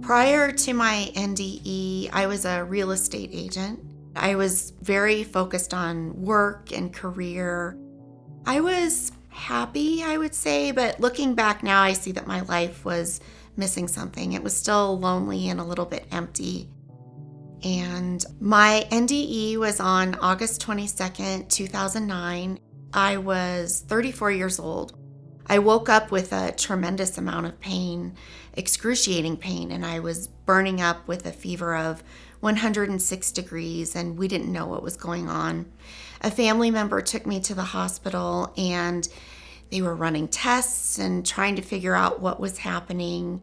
Prior to my NDE, I was a real estate agent. I was very focused on work and career. I was happy, I would say, but looking back now, I see that my life was missing something. It was still lonely and a little bit empty. And my NDE was on August 22nd, 2009. I was 34 years old. I woke up with a tremendous amount of pain, excruciating pain, and I was burning up with a fever of 106 degrees, and we didn't know what was going on. A family member took me to the hospital, and they were running tests and trying to figure out what was happening.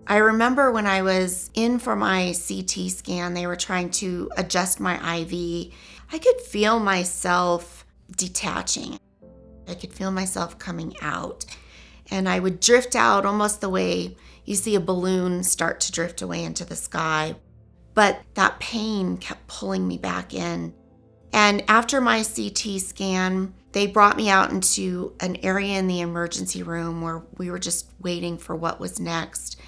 I remember when I was in for my CT scan, they were trying to adjust my IV. I could feel myself detaching. I could feel myself coming out, and I would drift out almost the way you see a balloon start to drift away into the sky. But that pain kept pulling me back in. And after my CT scan, they brought me out into an area in the emergency room where we were just waiting for what was next.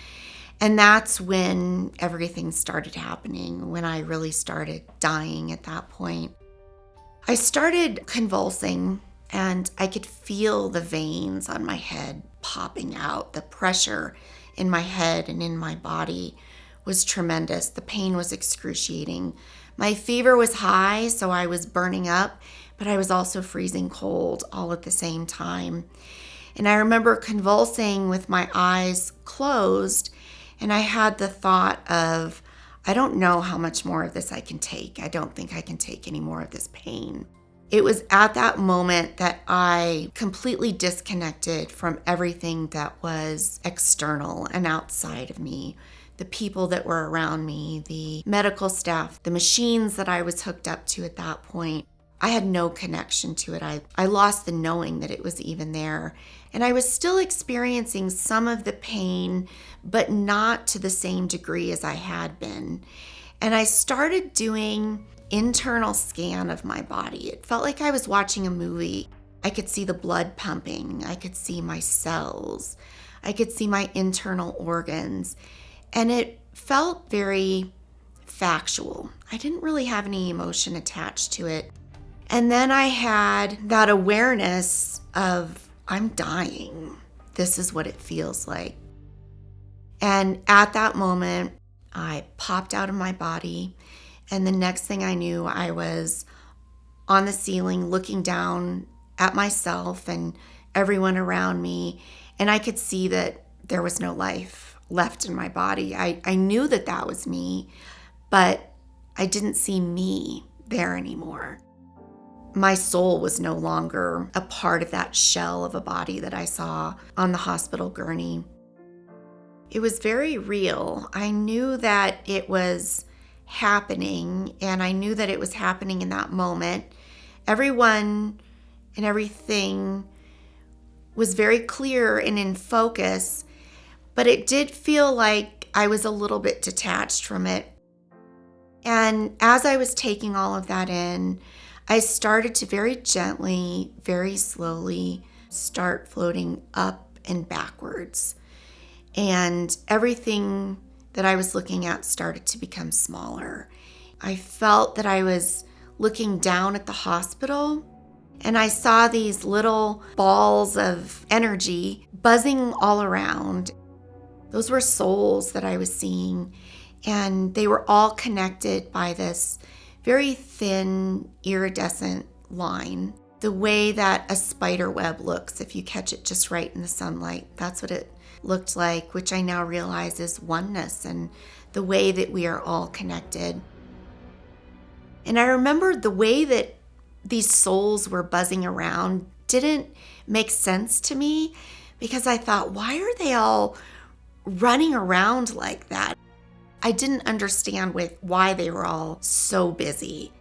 And that's when everything started happening, when I really started dying at that point. I started convulsing, and I could feel the veins on my head popping out. The pressure in my head and in my body was tremendous. The pain was excruciating. My fever was high, so I was burning up, but I was also freezing cold all at the same time. And I remember convulsing with my eyes closed, and I had the thought of, I don't know how much more of this I can take. I don't think I can take any more of this pain. It was at that moment that I completely disconnected from everything that was external and outside of me. The people that were around me, the medical staff, the machines that I was hooked up to at that point. I had no connection to it. I lost the knowing that it was even there. And I was still experiencing some of the pain, but not to the same degree as I had been. And I started doing internal scan of my body. It felt like I was watching a movie. I could see the blood pumping. I could see my cells. I could see my internal organs. And it felt very factual. I didn't really have any emotion attached to it. And then I had that awareness of, I'm dying. This is what it feels like. And at that moment, I popped out of my body. And the next thing I knew, I was on the ceiling looking down at myself and everyone around me. And I could see that there was no life left in my body. I knew that that was me, but I didn't see me there anymore. My soul was no longer a part of that shell of a body that I saw on the hospital gurney. It was very real. I knew that it was happening, and I knew that it was happening in that moment. Everyone and everything was very clear and in focus, but it did feel like I was a little bit detached from it. And as I was taking all of that in, I started to very gently, very slowly start floating up and backwards. And everything that I was looking at started to become smaller. I felt that I was looking down at the hospital, and I saw these little balls of energy buzzing all around. Those were souls that I was seeing, and they were all connected by this very thin, iridescent line. The way that a spider web looks if you catch it just right in the sunlight. That's what it looked like, which I now realize is oneness and the way that we are all connected. And I remembered the way that these souls were buzzing around didn't make sense to me, because I thought, why are they all running around like that? I didn't understand why they were all so busy.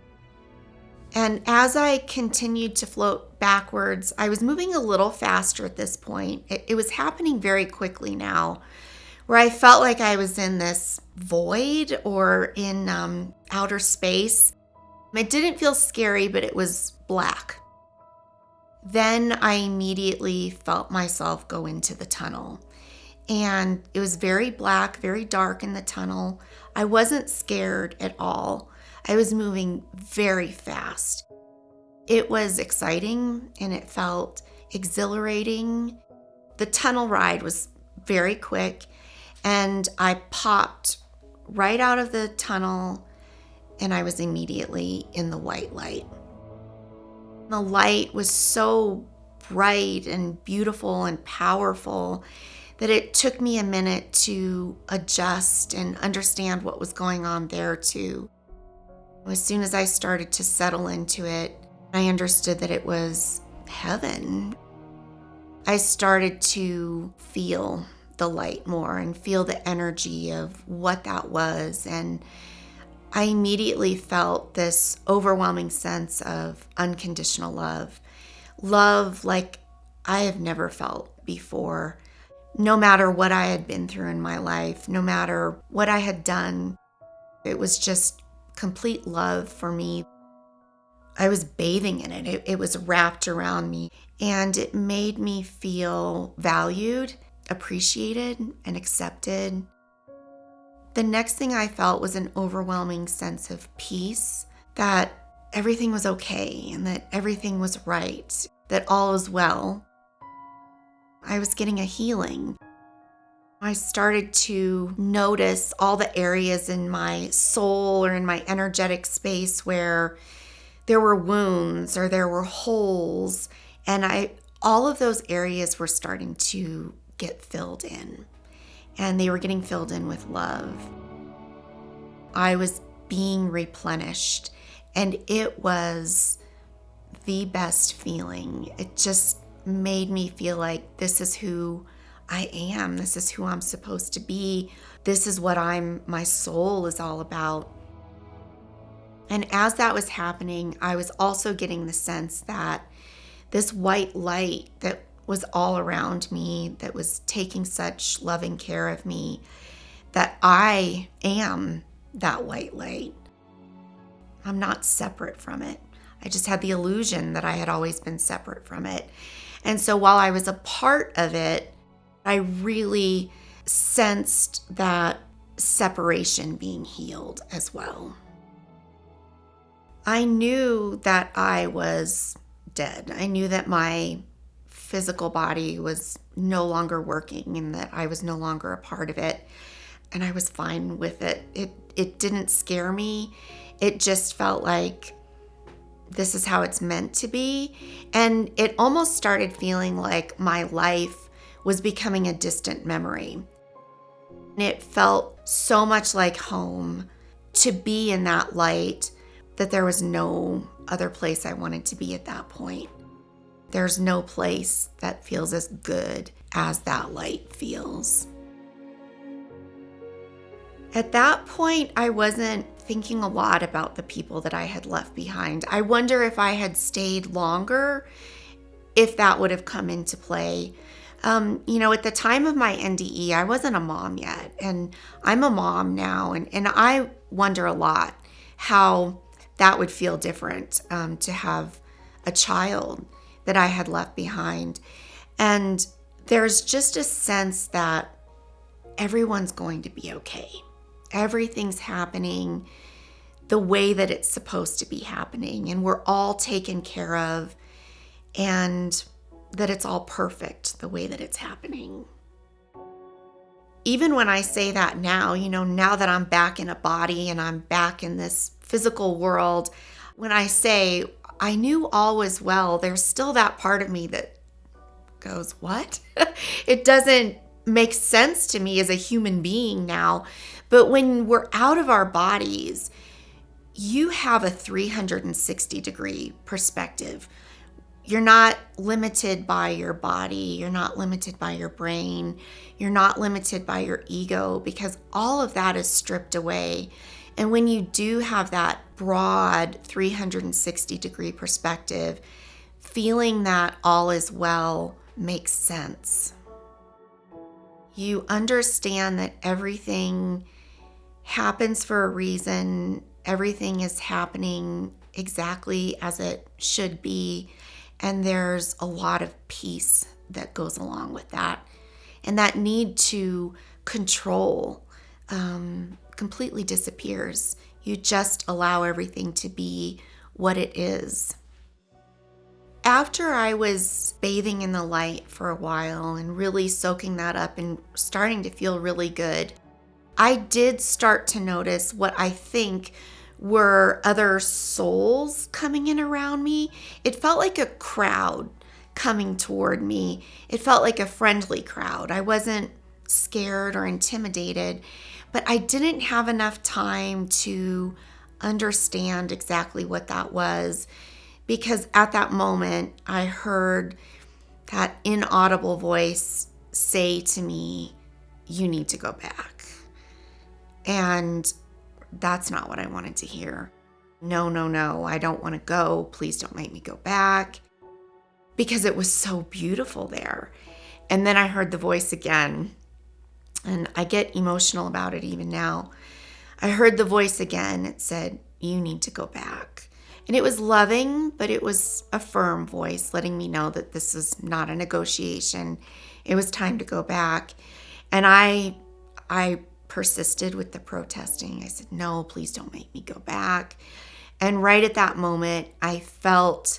And as I continued to float backwards, I was moving a little faster at this point. It was happening very quickly now, where I felt like I was in this void or in outer space. It didn't feel scary, but it was black. Then I immediately felt myself go into the tunnel. And it was very black, very dark in the tunnel. I wasn't scared at all. I was moving very fast. It was exciting and it felt exhilarating. The tunnel ride was very quick, and I popped right out of the tunnel and I was immediately in the white light. The light was so bright and beautiful and powerful that it took me a minute to adjust and understand what was going on there too. As soon as I started to settle into it, I understood that it was heaven. I started to feel the light more and feel the energy of what that was. And I immediately felt this overwhelming sense of unconditional love. Love like I have never felt before. No matter what I had been through in my life, no matter what I had done, it was just complete love for me. I was bathing in it. It was wrapped around me, and it made me feel valued, appreciated, and accepted. The next thing I felt was an overwhelming sense of peace, that everything was okay and that everything was right, that all was well. I was getting a healing. I started to notice all the areas in my soul or in my energetic space where there were wounds or there were holes, and all of those areas were starting to get filled in, and they were getting filled in with love. I was being replenished, and it was the best feeling. It just made me feel like this is who I am. This is who I'm supposed to be. This is what my soul is all about. And as that was happening, I was also getting the sense that this white light that was all around me, that was taking such loving care of me, that I am that white light. I'm not separate from it. I just had the illusion that I had always been separate from it. And so while I was a part of it, I really sensed that separation being healed as well. I knew that I was dead. I knew that my physical body was no longer working and that I was no longer a part of it. And I was fine with it. It didn't scare me. It just felt like this is how it's meant to be. And it almost started feeling like my life was becoming a distant memory. And it felt so much like home to be in that light that there was no other place I wanted to be at that point. There's no place that feels as good as that light feels. At that point, I wasn't thinking a lot about the people that I had left behind. I wonder if I had stayed longer, if that would have come into play. At the time of my NDE, I wasn't a mom yet, and I'm a mom now, and I wonder a lot how that would feel different to have a child that I had left behind. And there's just a sense that everyone's going to be okay. Everything's happening the way that it's supposed to be happening, and we're all taken care of, and that it's all perfect the way that it's happening. Even when I say that now, now that I'm back in a body and I'm back in this physical world, when I say I knew all was well, there's still that part of me that goes, what? It doesn't make sense to me as a human being now. But when we're out of our bodies, you have a 360-degree perspective. You're not limited by your body. You're not limited by your brain. You're not limited by your ego, because all of that is stripped away. And when you do have that broad 360-degree perspective, feeling that all is well makes sense. You understand that everything happens for a reason. Everything is happening exactly as it should be. And there's a lot of peace that goes along with that. And that need to control completely disappears. You just allow everything to be what it is. After I was bathing in the light for a while and really soaking that up and starting to feel really good, I did start to notice what I think were other souls coming in around me. It felt like a crowd coming toward me. It felt like a friendly crowd. I wasn't scared or intimidated, but I didn't have enough time to understand exactly what that was, because at that moment I heard that inaudible voice say to me, "You need to go back." And that's not what I wanted to hear. No, no, no, I don't want to go. Please don't make me go back. Because it was so beautiful there. And then I heard the voice again, and I get emotional about it even now. I heard the voice again. It said, "You need to go back." And it was loving, but it was a firm voice letting me know that this is not a negotiation. It was time to go back. And I persisted with the protesting. I said, "No, please don't make me go back." And right at that moment, I felt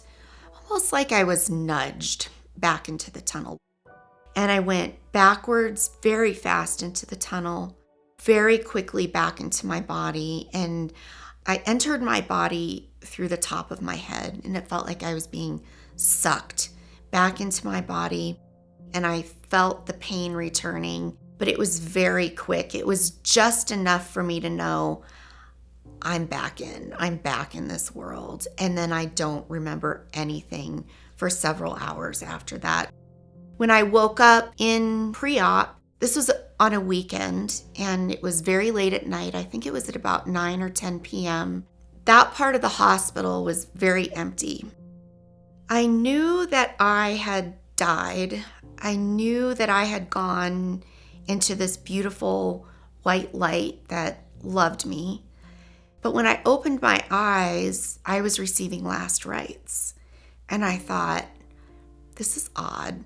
almost like I was nudged back into the tunnel. And I went backwards very fast into the tunnel, very quickly back into my body. And I entered my body through the top of my head, and it felt like I was being sucked back into my body. And I felt the pain returning, but it was very quick. It was just enough for me to know I'm back in this world. And then I don't remember anything for several hours after that. When I woke up in pre-op, this was on a weekend, and it was very late at night. I think it was at about 9 or 10 p.m. That part of the hospital was very empty. I knew that I had died. I knew that I had gone into this beautiful white light that loved me. But when I opened my eyes, I was receiving last rites. And I thought, this is odd.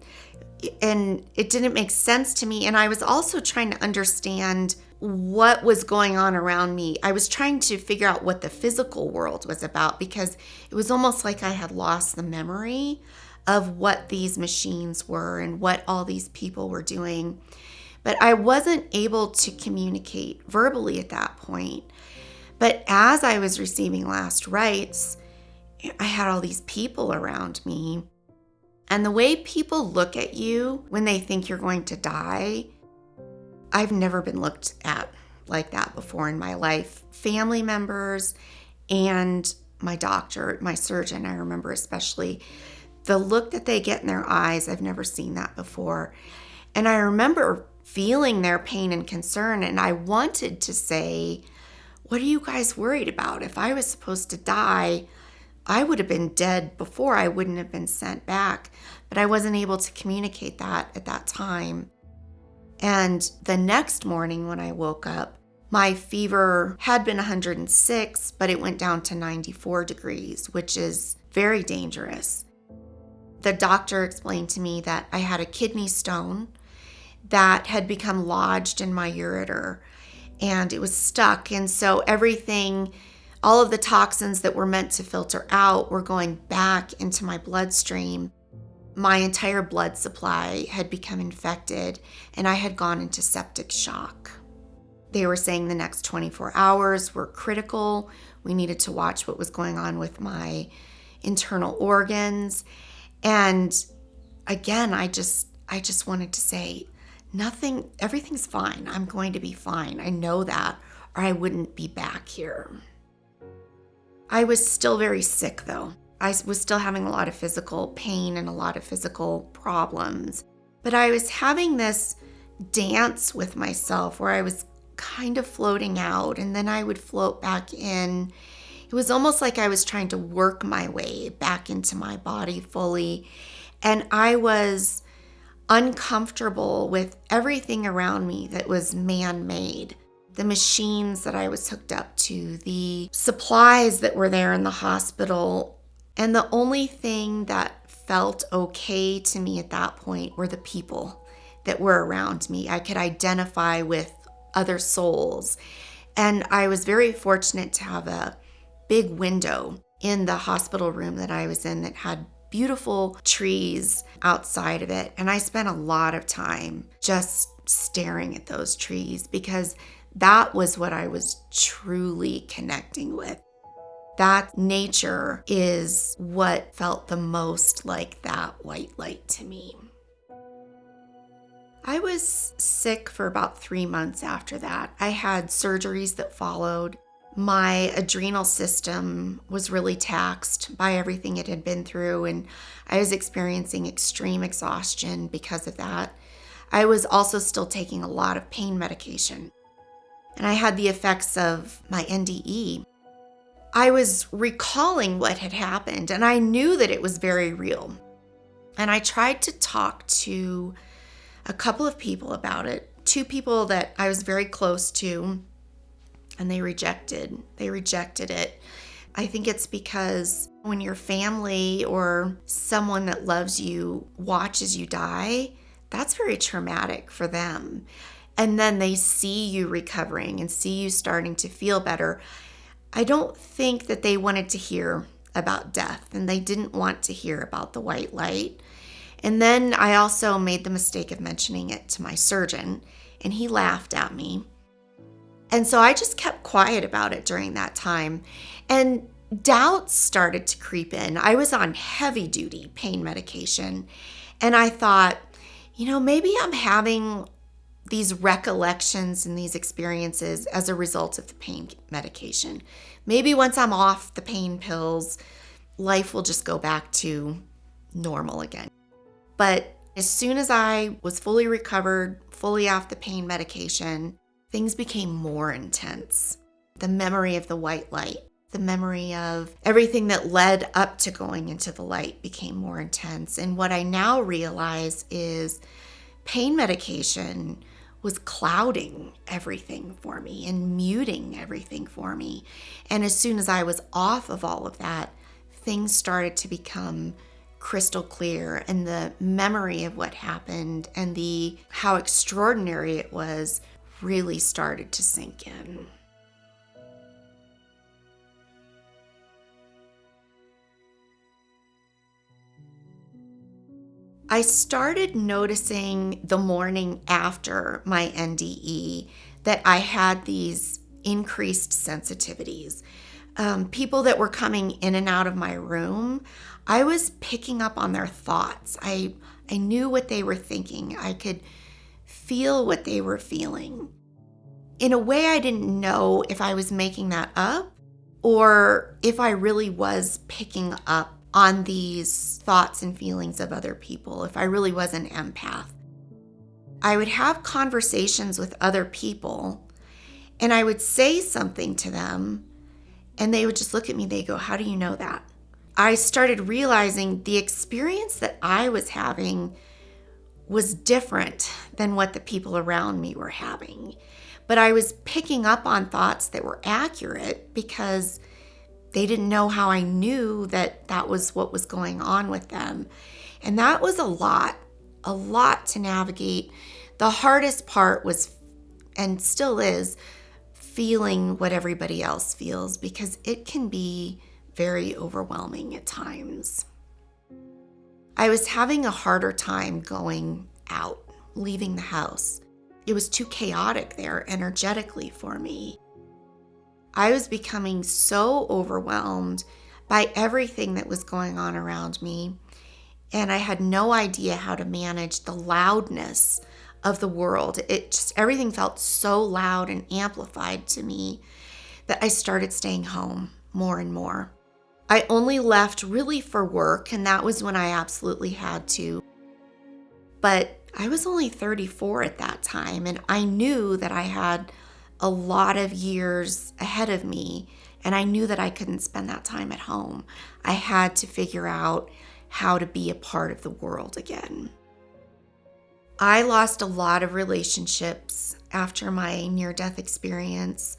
And it didn't make sense to me. And I was also trying to understand what was going on around me. I was trying to figure out what the physical world was about, because it was almost like I had lost the memory of what these machines were and what all these people were doing. But I wasn't able to communicate verbally at that point. But as I was receiving last rites, I had all these people around me. And the way people look at you when they think you're going to die, I've never been looked at like that before in my life. Family members and my doctor, my surgeon, I remember especially, the look that they get in their eyes, I've never seen that before. And I remember feeling their pain and concern, and I wanted to say, "What are you guys worried about? If I was supposed to die, I would have been dead before. I wouldn't have been sent back." But I wasn't able to communicate that at that time. And the next morning when I woke up, my fever had been 106, but it went down to 94 degrees, which is very dangerous. The doctor explained to me that I had a kidney stone that had become lodged in my ureter, and it was stuck. And so everything, all of the toxins that were meant to filter out were going back into my bloodstream. My entire blood supply had become infected, and I had gone into septic shock. They were saying the next 24 hours were critical. We needed to watch what was going on with my internal organs. And again, I just wanted to say, everything's fine. I'm going to be fine. I know that, or I wouldn't be back here. I was still very sick though. I was still having a lot of physical pain and a lot of physical problems. But I was having this dance with myself where I was kind of floating out, and then I would float back in. It was almost like I was trying to work my way back into my body fully. And I was uncomfortable with everything around me that was man-made. The machines that I was hooked up to, the supplies that were there in the hospital. And the only thing that felt okay to me at that point were the people. that were around me. I could identify with other souls. And I was very fortunate to have a big window in the hospital room that I was in that had beautiful trees outside of it. And I spent a lot of time just staring at those trees because that was what I was truly connecting with. That nature is what felt the most like that white light to me. I was sick for about 3 months after that. I had surgeries that followed. My adrenal system was really taxed by everything it had been through, and I was experiencing extreme exhaustion because of that. I was also still taking a lot of pain medication, and I had the effects of my NDE. I was recalling what had happened, and I knew that it was very real. And I tried to talk to a couple of people about it, 2 people that I was very close to, and they rejected it. I think it's because when your family or someone that loves you watches you die, that's very traumatic for them. And then they see you recovering and see you starting to feel better. I don't think that they wanted to hear about death, and they didn't want to hear about the white light. And then I also made the mistake of mentioning it to my surgeon, and he laughed at me. And so I just kept quiet about it during that time. And doubts started to creep in. I was on heavy duty pain medication. And I thought, maybe I'm having these recollections and these experiences as a result of the pain medication. Maybe once I'm off the pain pills, life will just go back to normal again. But as soon as I was fully recovered, fully off the pain medication, things became more intense. The memory of the white light, the memory of everything that led up to going into the light became more intense. And what I now realize is pain medication was clouding everything for me and muting everything for me. And as soon as I was off of all of that, things started to become crystal clear, and the memory of what happened and how extraordinary it was really started to sink in. I started noticing the morning after my NDE that I had these increased sensitivities. People that were coming in and out of my room, I was picking up on their thoughts. I knew what they were thinking. I could feel what they were feeling. In a way, I didn't know if I was making that up or if I really was picking up on these thoughts and feelings of other people, if I really was an empath. I would have conversations with other people and I would say something to them and they would just look at me, they go, "How do you know that?" I started realizing the experience that I was having was different than what the people around me were having. But I was picking up on thoughts that were accurate because they didn't know how I knew that that was what was going on with them. And that was a lot to navigate. The hardest part was, and still is, feeling what everybody else feels because it can be very overwhelming at times. I was having a harder time going out, leaving the house. It was too chaotic there energetically for me. I was becoming so overwhelmed by everything that was going on around me, and I had no idea how to manage the loudness of the world. Everything felt so loud and amplified to me that I started staying home more and more. I only left really for work, and that was when I absolutely had to. But I was only 34 at that time, and I knew that I had a lot of years ahead of me, and I knew that I couldn't spend that time at home. I had to figure out how to be a part of the world again. I lost a lot of relationships after my near-death experience.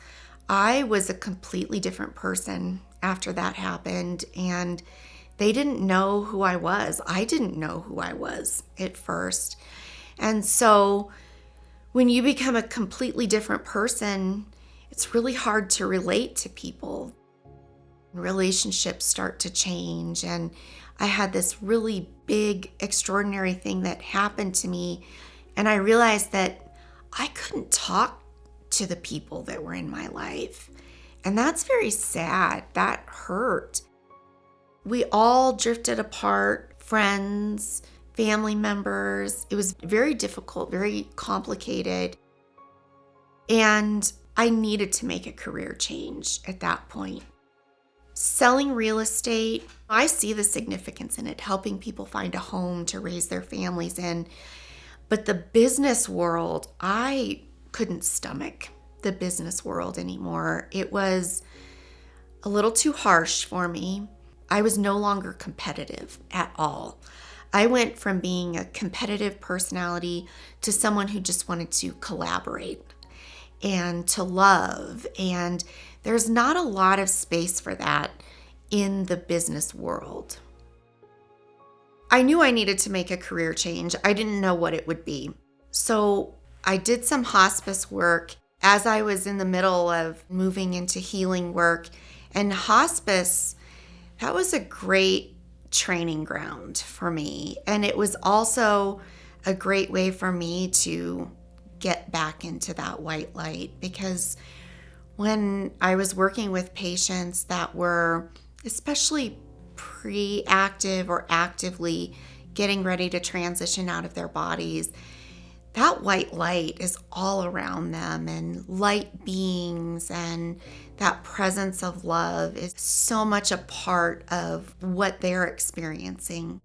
I was a completely different person after that happened, and they didn't know who I was. I didn't know who I was at first. And so when you become a completely different person, it's really hard to relate to people. Relationships start to change. And I had this really big, extraordinary thing that happened to me. And I realized that I couldn't talk to the people that were in my life. And that's very sad. That hurt. We all drifted apart, friends, family members. It was very difficult, very complicated. And I needed to make a career change at that point. Selling real estate, I see the significance in it, helping people find a home to raise their families in. But the business world, I couldn't stomach the business world anymore. It was a little too harsh for me. I was no longer competitive at all. I went from being a competitive personality to someone who just wanted to collaborate and to love. And there's not a lot of space for that in the business world. I knew I needed to make a career change. I didn't know what it would be. So I did some hospice work as I was in the middle of moving into healing work. And hospice, that was a great training ground for me. And it was also a great way for me to get back into that white light, because when I was working with patients that were especially pre-active or actively getting ready to transition out of their bodies, that white light is all around them, and light beings and that presence of love is so much a part of what they're experiencing.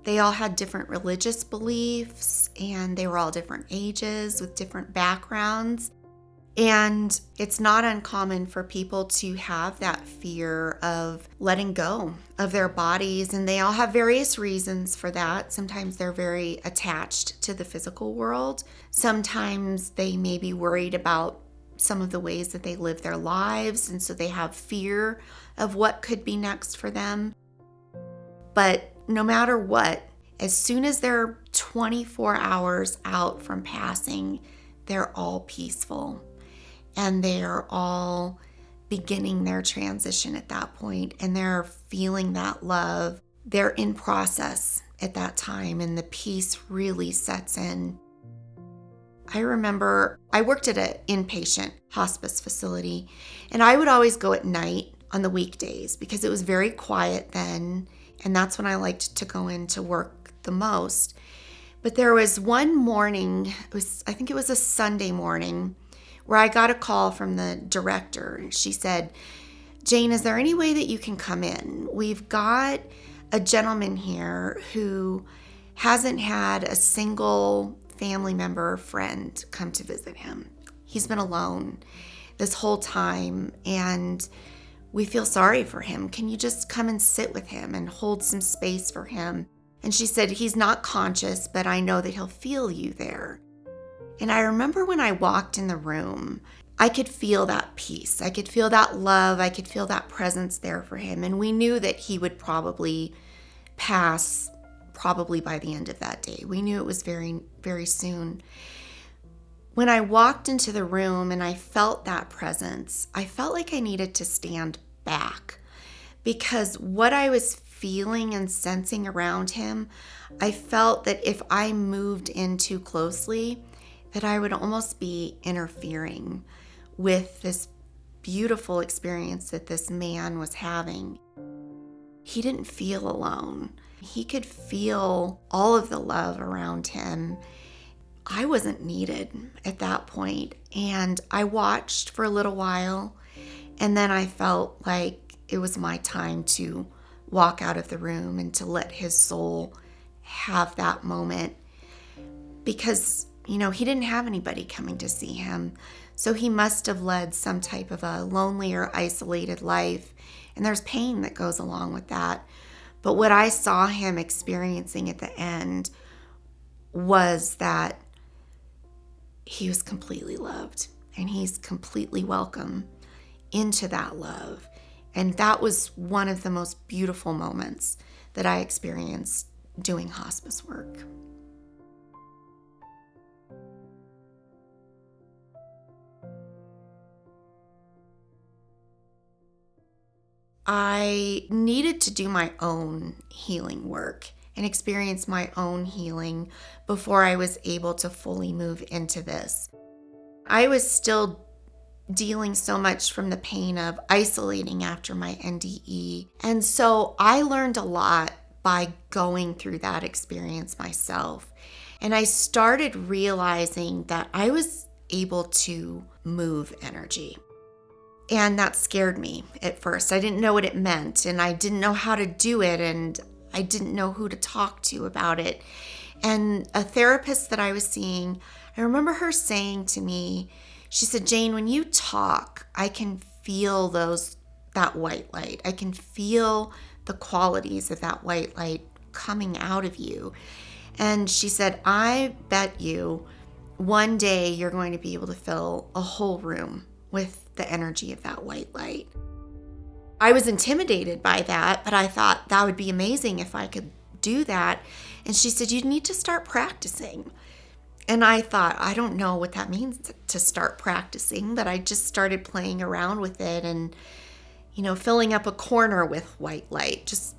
They all had different religious beliefs, and they were all different ages with different backgrounds. And it's not uncommon for people to have that fear of letting go of their bodies, and they all have various reasons for that. Sometimes they're very attached to the physical world. Sometimes they may be worried about some of the ways that they live their lives, and so they have fear of what could be next for them. But no matter what, as soon as they're 24 hours out from passing, they're all peaceful. And they're all beginning their transition at that point, and they're feeling that love. They're in process at that time, and the peace really sets in. I remember I worked at an inpatient hospice facility, and I would always go at night on the weekdays because it was very quiet then, and that's when I liked to go in to work the most. But there was one morning, I think it was a Sunday morning, where I got a call from the director. She said, "Jane, is there any way that you can come in? We've got a gentleman here who hasn't had a single family member or friend come to visit him. He's been alone this whole time, and we feel sorry for him. Can you just come and sit with him and hold some space for him?" And she said, "He's not conscious, but I know that he'll feel you there." And I remember when I walked in the room, I could feel that peace. I could feel that love. I could feel that presence there for him. And we knew that he would probably pass by the end of that day. We knew it was very, very soon. When I walked into the room and I felt that presence, I felt like I needed to stand back, because what I was feeling and sensing around him, I felt that if I moved in too closely, that I would almost be interfering with this beautiful experience that this man was having. He didn't feel alone. He could feel all of the love around him. I wasn't needed at that point, and I watched for a little while, and then I felt like it was my time to walk out of the room and to let his soul have that moment, because he didn't have anybody coming to see him. So he must have led some type of a lonely or isolated life. And there's pain that goes along with that. But what I saw him experiencing at the end was that he was completely loved, and he's completely welcome into that love. And that was one of the most beautiful moments that I experienced doing hospice work. I needed to do my own healing work and experience my own healing before I was able to fully move into this. I was still dealing so much from the pain of isolating after my NDE. And so I learned a lot by going through that experience myself. And I started realizing that I was able to move energy. And that scared me at first. I didn't know what it meant, and I didn't know how to do it, and I didn't know who to talk to about it. And a therapist that I was seeing, I remember her saying to me, she said, "Jane, when you talk, I can feel that white light. I can feel the qualities of that white light coming out of you." And she said, "I bet you one day you're going to be able to fill a whole room with the energy of that white light." I was intimidated by that, but I thought that would be amazing if I could do that. And she said, "You need to start practicing." And I thought, I don't know what that means to start practicing, but I just started playing around with it and, filling up a corner with white light, just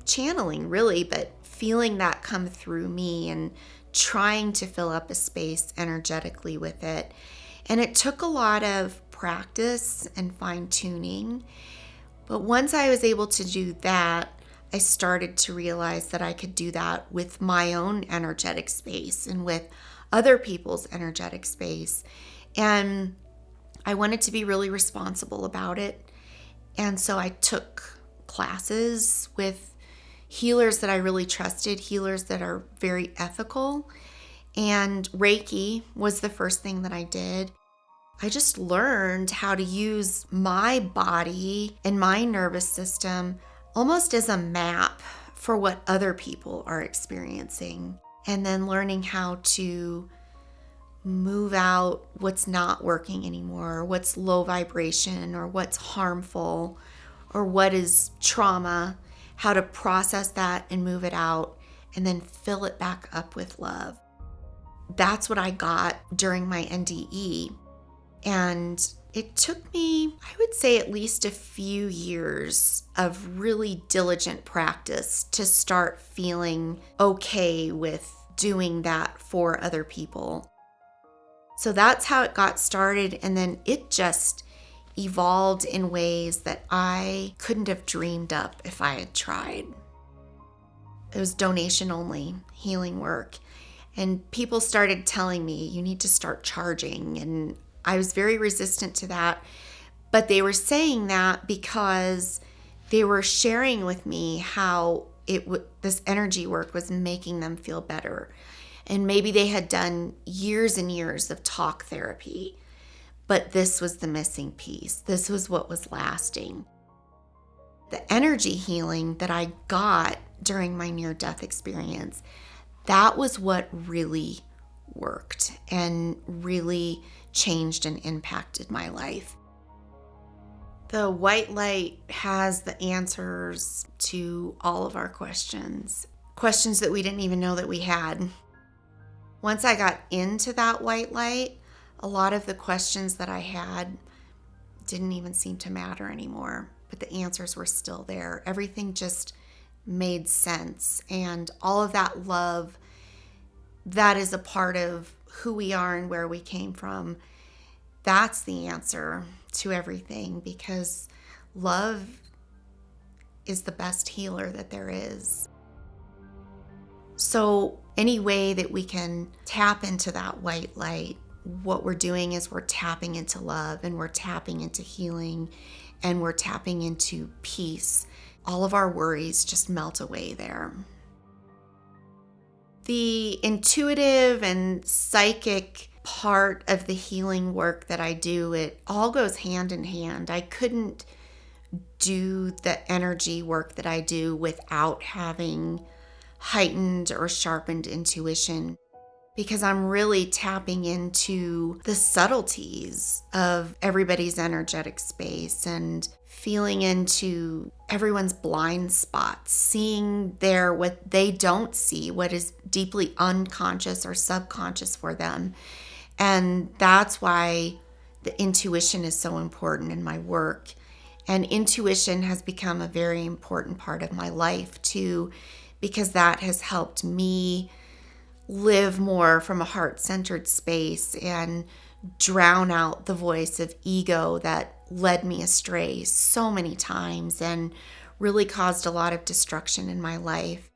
channeling really, but feeling that come through me and trying to fill up a space energetically with it. And it took a lot of practice and fine tuning. But once I was able to do that, I started to realize that I could do that with my own energetic space and with other people's energetic space. And I wanted to be really responsible about it. And so I took classes with healers that I really trusted, healers that are very ethical. And Reiki was the first thing that I did. I just learned how to use my body and my nervous system almost as a map for what other people are experiencing. And then learning how to move out what's not working anymore, what's low vibration or what's harmful or what is trauma, how to process that and move it out and then fill it back up with love. That's what I got during my NDE. And it took me, I would say, at least a few years of really diligent practice to start feeling okay with doing that for other people. So that's how it got started. And then it just evolved in ways that I couldn't have dreamed up if I had tried. It was donation only healing work. And people started telling me, you need to start charging. And I was very resistant to that. But they were saying that because they were sharing with me how this energy work was making them feel better. And maybe they had done years and years of talk therapy, but this was the missing piece. This was what was lasting. The energy healing that I got during my near-death experience, that was what really worked and really changed and impacted my life. The white light has the answers to all of our questions that we didn't even know that we had. Once I got into that white light, a lot of the questions that I had didn't even seem to matter anymore, but the answers were still there. Everything just made sense. And all of that love that is a part of who we are and where we came from, that's the answer to everything, because love is the best healer that there is. So any way that we can tap into that white light, what we're doing is we're tapping into love and we're tapping into healing and we're tapping into peace. All of our worries just melt away there. The intuitive and psychic part of the healing work that I do, it all goes hand in hand. I couldn't do the energy work that I do without having heightened or sharpened intuition, because I'm really tapping into the subtleties of everybody's energetic space and feeling into everyone's blind spots, seeing what they don't see, what is deeply unconscious or subconscious for them. And that's why the intuition is so important in my work. And intuition has become a very important part of my life too, because that has helped me live more from a heart-centered space and drown out the voice of ego that led me astray so many times and really caused a lot of destruction in my life.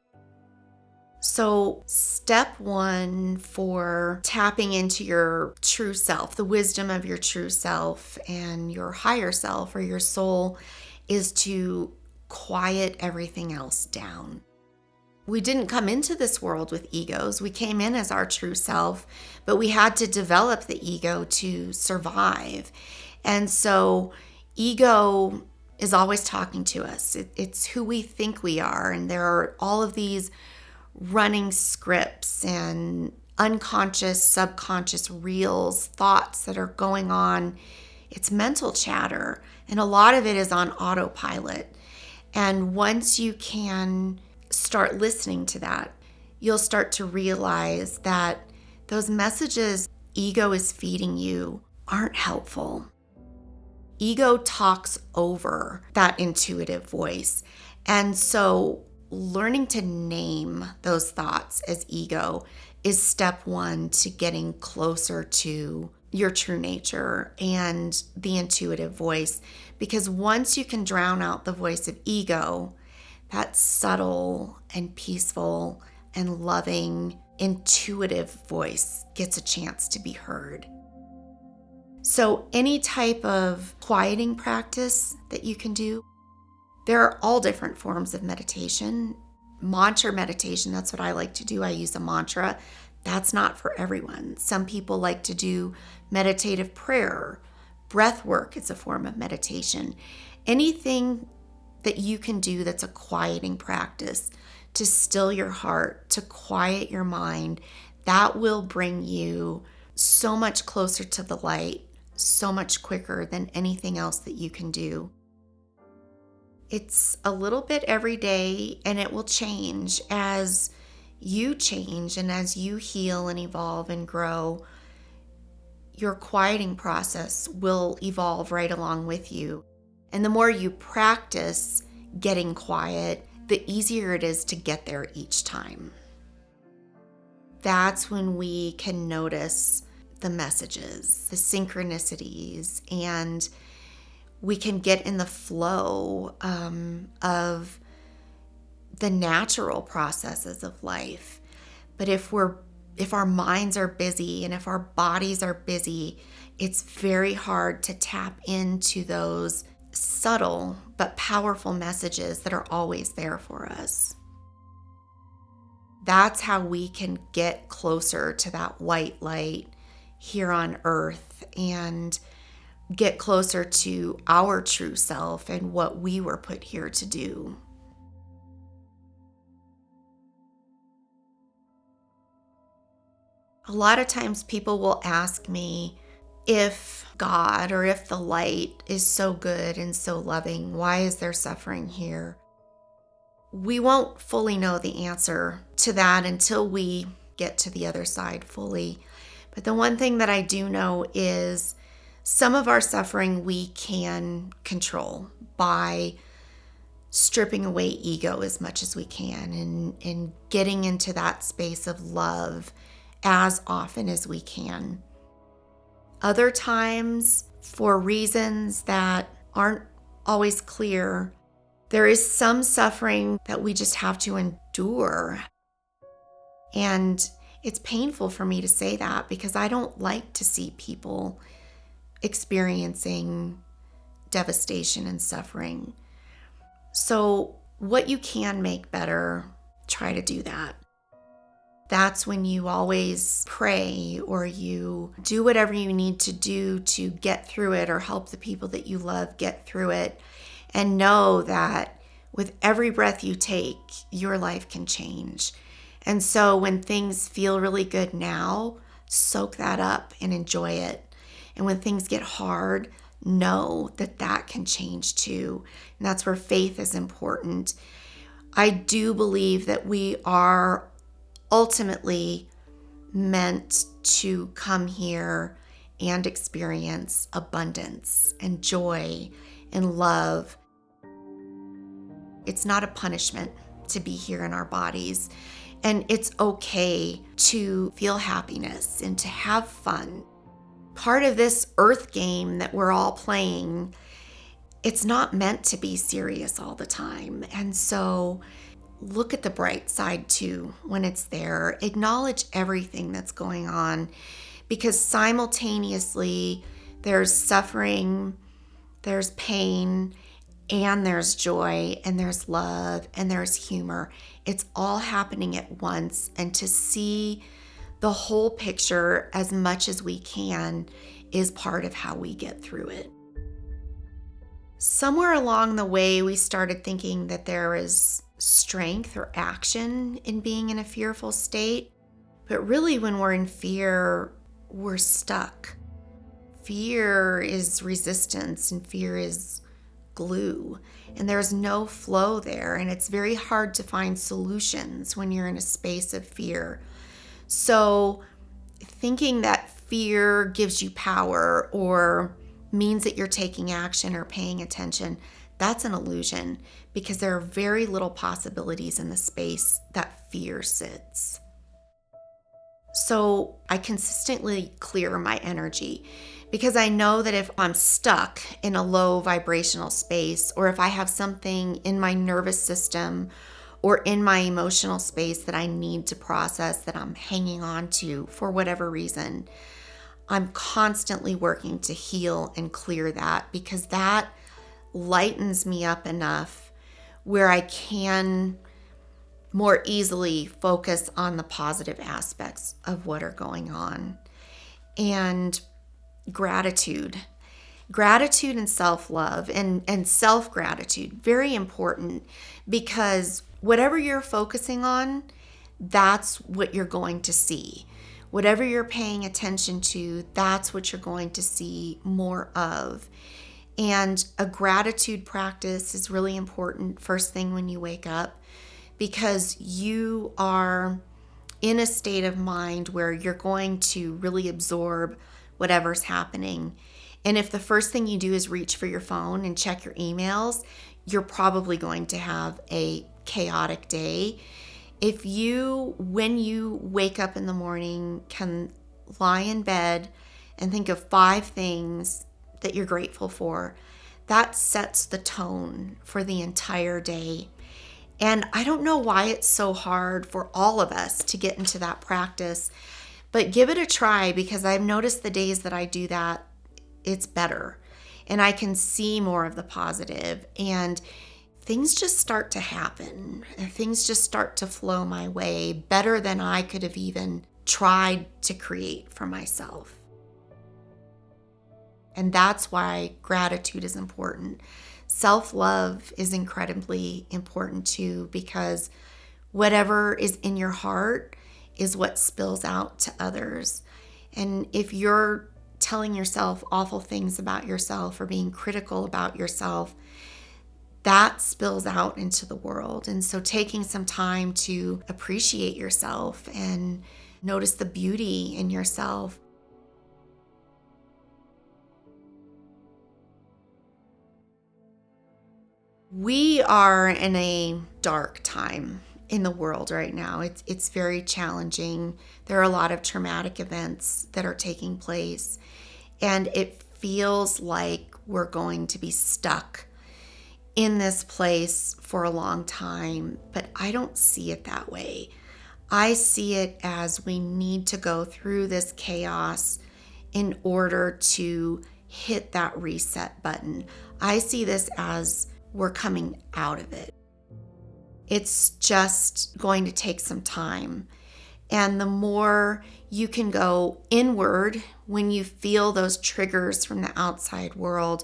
So, step one for tapping into your true self, the wisdom of your true self and your higher self or your soul, is to quiet everything else down. We didn't come into this world with egos. We came in as our true self, but we had to develop the ego to survive. And so, ego is always talking to us. It's who we think we are. And there are all of these running scripts and unconscious, subconscious reels, thoughts that are going on. It's mental chatter, and a lot of it is on autopilot. And once you can start listening to that, you'll start to realize that those messages ego is feeding you aren't helpful. Ego talks over that intuitive voice. And so learning to name those thoughts as ego is step one to getting closer to your true nature and the intuitive voice. Because once you can drown out the voice of ego, that subtle and peaceful and loving, intuitive voice gets a chance to be heard. So any type of quieting practice that you can do, there are all different forms of meditation. Mantra meditation, that's what I like to do. I use a mantra. That's not for everyone. Some people like to do meditative prayer. Breath work is a form of meditation. Anything that you can do that's a quieting practice to still your heart, to quiet your mind, that will bring you so much closer to the light, so much quicker than anything else that you can do. It's a little bit every day, and it will change as you change and as you heal and evolve and grow. Your quieting process will evolve right along with you. And the more you practice getting quiet, the easier it is to get there each time. That's when we can notice the messages, the synchronicities, and we can get in the flow of the natural processes of life. But if our minds are busy and if our bodies are busy, it's very hard to tap into those subtle but powerful messages that are always there for us. That's how we can get closer to that white light here on earth and get closer to our true self and what we were put here to do. A lot of times people will ask me if God or if the light is so good and so loving, why is there suffering here? We won't fully know the answer to that until we get to the other side fully. But the one thing that I do know is some of our suffering we can control by stripping away ego as much as we can and getting into that space of love as often as we can. Other times, for reasons that aren't always clear, there is some suffering that we just have to endure. And it's painful for me to say that because I don't like to see people experiencing devastation and suffering. So what you can make better, try to do that. That's when you always pray or you do whatever you need to do to get through it or help the people that you love get through it. And know that with every breath you take, your life can change. And so when things feel really good now, soak that up and enjoy it. And when things get hard, know that that can change too. And that's where faith is important. I do believe that we are ultimately meant to come here and experience abundance and joy and love. It's not a punishment to be here in our bodies. And it's okay to feel happiness and to have fun. Part of this earth game that we're all playing, it's not meant to be serious all the time. And so look at the bright side too when it's there. Acknowledge everything that's going on, because simultaneously there's suffering, there's pain, and there's joy, and there's love, and there's humor. It's all happening at once. And to see the whole picture as much as we can is part of how we get through it. Somewhere along the way, we started thinking that there is strength or action in being in a fearful state. But really, when we're in fear, we're stuck. Fear is resistance, and fear is glue, and there's no flow there, and it's very hard to find solutions when you're in a space of fear. So thinking that fear gives you power or means that you're taking action or paying attention, that's an illusion, because there are very little possibilities in the space that fear sits. So I consistently clear my energy, because I know that if I'm stuck in a low vibrational space, or if I have something in my nervous system or in my emotional space that I need to process, that I'm hanging on to for whatever reason, I'm constantly working to heal and clear that, because that lightens me up enough where I can more easily focus on the positive aspects of what are going on. And gratitude and self-love and self-gratitude, very important, because whatever you're focusing on, that's what you're going to see. Whatever you're paying attention to, that's what you're going to see more of. And a gratitude practice is really important first thing when you wake up, because you are in a state of mind where you're going to really absorb whatever's happening. And if the first thing you do is reach for your phone and check your emails, you're probably going to have a chaotic day. If you, when you wake up in the morning, can lie in bed and think of 5 things that you're grateful for, that sets the tone for the entire day. And I don't know why it's so hard for all of us to get into that practice, but give it a try, because I've noticed the days that I do that, it's better. And I can see more of the positive, and things just start to happen. And things just start to flow my way better than I could have even tried to create for myself. And that's why gratitude is important. Self-love is incredibly important too, because whatever is in your heart is what spills out to others. And if you're telling yourself awful things about yourself or being critical about yourself, that spills out into the world. And so taking some time to appreciate yourself and notice the beauty in yourself. We are in a dark time in the world right now. It's very challenging. There are a lot of traumatic events that are taking place, and it feels like we're going to be stuck in this place for a long time, but I don't see it that way. I see it as we need to go through this chaos in order to hit that reset button. I see this as we're coming out of it. It's just going to take some time. And the more you can go inward when you feel those triggers from the outside world,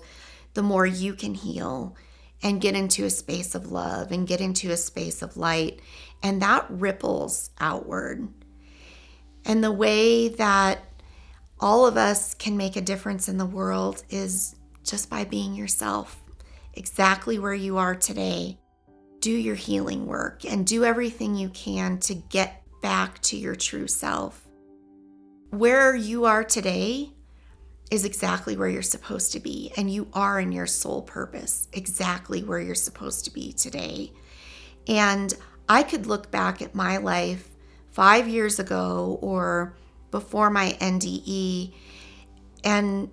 the more you can heal and get into a space of love and get into a space of light. And that ripples outward. And the way that all of us can make a difference in the world is just by being yourself, exactly where you are today. Do your healing work and do everything you can to get back to your true self. Where you are today is exactly where you're supposed to be. And you are in your soul purpose, exactly where you're supposed to be today. And I could look back at my life 5 years ago or before my NDE, and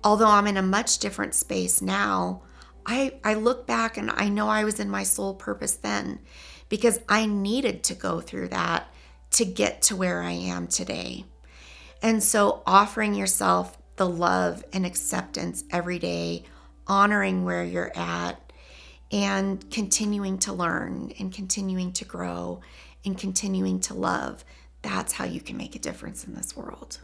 although I'm in a much different space now, I look back and I know I was in my soul purpose then because I needed to go through that to get to where I am today. And so offering yourself the love and acceptance every day, honoring where you're at, and continuing to learn and continuing to grow and continuing to love, that's how you can make a difference in this world.